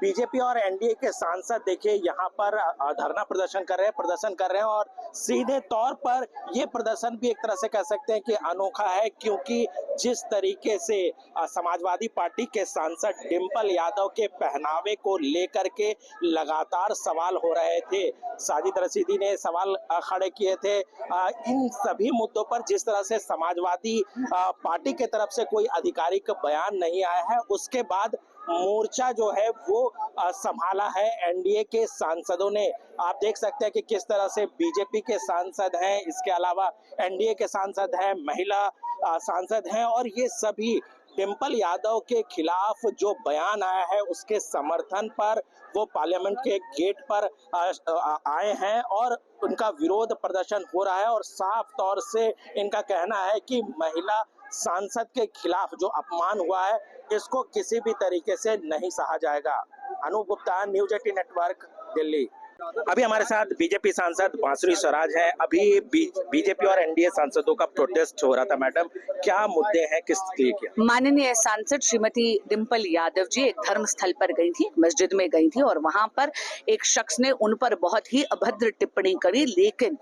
BJP और NDA के सांसद देखिए यहाँ पर धरना प्रदर्शन कर रहे हैं और सीधे तौर पर ये प्रदर्शन भी एक तरह से कह सकते हैं कि अनोखा है, क्योंकि जिस तरीके से समाजवादी पार्टी के सांसद डिंपल यादव के पहनावे को लेकर के लगातार सवाल हो रहे थे। साजिद रशीदी ने सवाल खड़े किए थे। इन सभी मुद्दों पर जिस तरह से समाजवादी पार्टी के तरफ से कोई आधिकारिक बयान नहीं आया है, उसके बाद मोर्चा जो है वो संभाला है एनडीए के सांसदों ने। आप देख सकते हैं कि किस तरह से बीजेपी के सांसद हैं, इसके अलावा एनडीए के सांसद हैं, महिला सांसद हैं, और ये सभी डिंपल यादव के खिलाफ जो बयान आया है उसके समर्थन पर वो पार्लियामेंट के गेट पर आए हैं और उनका विरोध प्रदर्शन हो रहा है। और साफ तौर से इनका कहना है कि महिला सांसद के खिलाफ जो अपमान हुआ है इसको किसी भी तरीके से नहीं सहा जाएगा। Anup Gupta, News 18 Network, Delhi. अभी हमारे साथ बीजेपी सांसद बांसुरी स्वराज हैं। अभी बीजेपी और एनडीए सांसदों का प्रोटेस्ट हो रहा था। मैडम, क्या मुद्दे हैं, किस लिए किया? माननीय सांसद श्रीमती डिंपल यादव जी एक धर्म स्थल पर गई थी, मस्जिद में गई थी, और वहां पर एक शख्स ने उन पर बहुत ही अभद्र टिप्पणी करी। लेकिन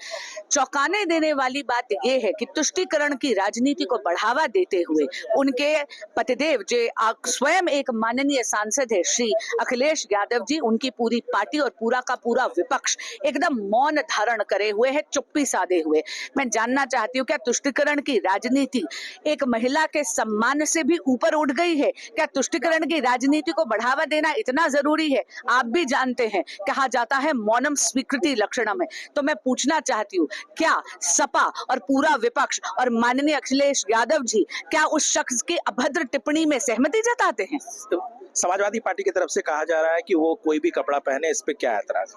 चौंकाने देने वाली बात यह है कि तुष्टीकरण की राजनीति को बढ़ावा देते हुए उनके पतिदेव जो स्वयं एक माननीय सांसद है श्री अखिलेश यादव जी, उनकी पूरी पार्टी और पूरा का पूरा विपक्ष एकदम मौन धारण करे हुए है, चुप्पी साधे हुए। मैं जानना चाहती हूँ, क्या तुष्टीकरण की राजनीति एक महिला के सम्मान से भी ऊपर उठ गई है? क्या तुष्टीकरण की राजनीति को बढ़ावा देना इतना जरूरी है? आप भी जानते हैं, कहा जाता है मौनम स्वीकृति लक्षणम है। तो मैं पूछना चाहती हूँ, क्या सपा और पूरा विपक्ष और माननीय अखिलेश यादव जी क्या उस शख्स की अभद्र टिप्पणी में सहमति जताते हैं? तो समाजवादी पार्टी की तरफ से कहा जा रहा है कि वो कोई भी कपड़ा पहने, इस पे क्या ऐतराज?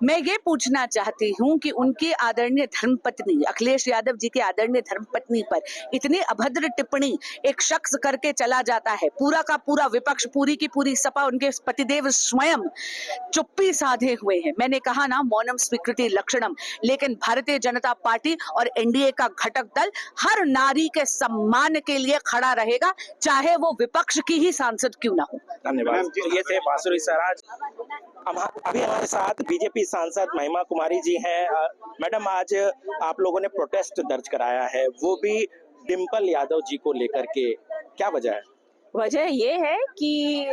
मैं ये पूछना चाहती हूँ कि उनकी आदरणीय धर्मपत्नी अखिलेश यादव जी की आदरणीय धर्मपत्नी पर इतनी अभद्र टिप्पणी एक शख्स करके चला जाता है, पूरा का पूरा विपक्ष, पूरी की पूरी सपा, उनके पतिदेव स्वयं चुप्पी साधे हुए हैं। मैंने कहा ना, मौनम स्वीकृति लक्षणम। लेकिन भारतीय जनता पार्टी और एनडीए का घटक दल हर नारी के सम्मान के लिए खड़ा रहेगा, चाहे वो विपक्ष की ही सांसद क्यों ना हो। धन्यवाद। ये थे बांसुरी स्वराज। अभी हमारे साथ बीजेपी सांसद महिमा कुमारी जी हैं। मैडम, आज आप लोगों ने प्रोटेस्ट दर्ज कराया है, वो भी डिंपल यादव जी को लेकर के, क्या वजह है? वजह ये है कि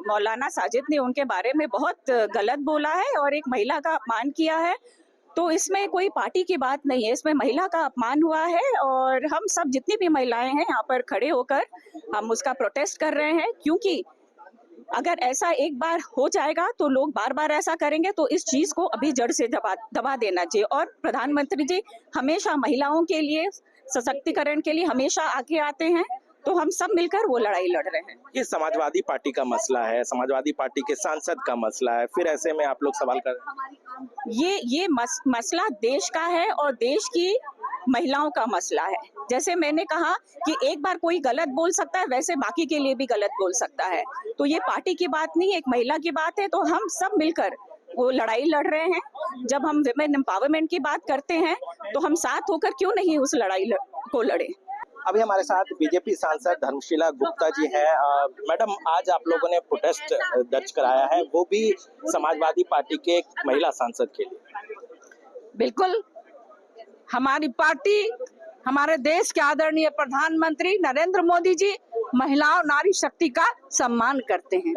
मौलाना साजिद ने उनके बारे में बहुत गलत बोला है और एक महिला का अपमान किया है। तो इसमें कोई पार्टी की बात नहीं है, इसमें महिला का अपमान हुआ है और हम सब जितनी भी महिलाएं हैं यहाँ पर खड़े होकर हम उसका प्रोटेस्ट कर रहे हैं, क्योंकि अगर ऐसा एक बार हो जाएगा तो लोग बार बार ऐसा करेंगे। तो इस चीज को अभी जड़ से दबा देना चाहिए। और प्रधानमंत्री जी हमेशा महिलाओं के लिए, सशक्तिकरण के लिए हमेशा आगे आते हैं, तो हम सब मिलकर वो लड़ाई लड़ रहे हैं। ये समाजवादी पार्टी का मसला है, समाजवादी पार्टी के सांसद का मसला है, फिर ऐसे में आप लोग सवाल कर रहे हैं? ये मसला देश का है और देश की महिलाओं का मसला है। जैसे मैंने कहा कि एक बार कोई गलत बोल सकता है, वैसे बाकी के लिए भी गलत बोल सकता है। तो ये पार्टी की बात नहीं है, एक महिला की बात है। तो हम सब मिलकर वो लड़ाई लड़ रहे हैं। जब हम विमेन एम्पावरमेंट की बात करते हैं तो हम साथ होकर क्यों नहीं उस लड़ाई को लड़े। अभी हमारे साथ बीजेपी सांसद धर्मशीला गुप्ता जी हैं। मैडम, आज आप लोगों ने प्रोटेस्ट दर्ज कराया है, वो भी समाजवादी पार्टी के एक महिला सांसद के लिए। बिल्कुल, हमारी पार्टी, हमारे देश के आदरणीय प्रधानमंत्री नरेंद्र मोदी जी महिलाओं, नारी शक्ति का सम्मान करते हैं।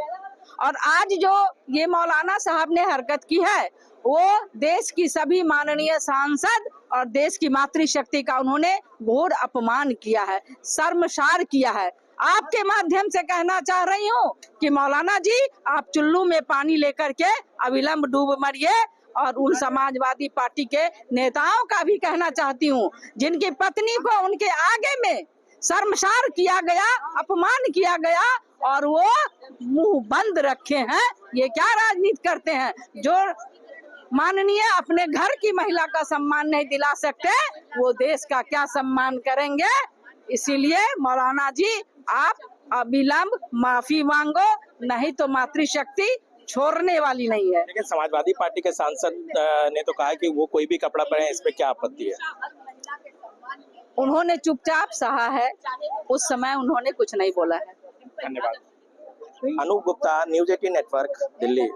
और आज जो ये मौलाना साहब ने हरकत की है, वो देश की सभी माननीय सांसद और देश की मातृशक्ति का उन्होंने घोर अपमान किया है, शर्मसार किया है। आपके माध्यम से कहना चाह रही हूँ कि मौलाना जी, आप चुल्लू में पानी लेकर के अविलंब डूब मरिए। और उन समाजवादी पार्टी के नेताओं का भी कहना चाहती हूँ, जिनकी पत्नी को उनके आगे में शर्मसार किया गया, अपमान किया गया और वो मुंह बंद रखे हैं। ये क्या राजनीति करते हैं? जो माननीय अपने घर की महिला का सम्मान नहीं दिला सकते, वो देश का क्या सम्मान करेंगे? इसीलिए मौलाना जी, आप अविलंब माफी मांगो, नहीं तो मातृशक्ति छोड़ने वाली नहीं है। लेकिन समाजवादी पार्टी के सांसद ने तो कहा कि वो कोई भी कपड़ा पहने, इस पे क्या आपत्ति है? उन्होंने चुपचाप सहा है, उस समय उन्होंने कुछ नहीं बोला है। धन्यवाद। Anup Gupta, News 18 Network, Delhi.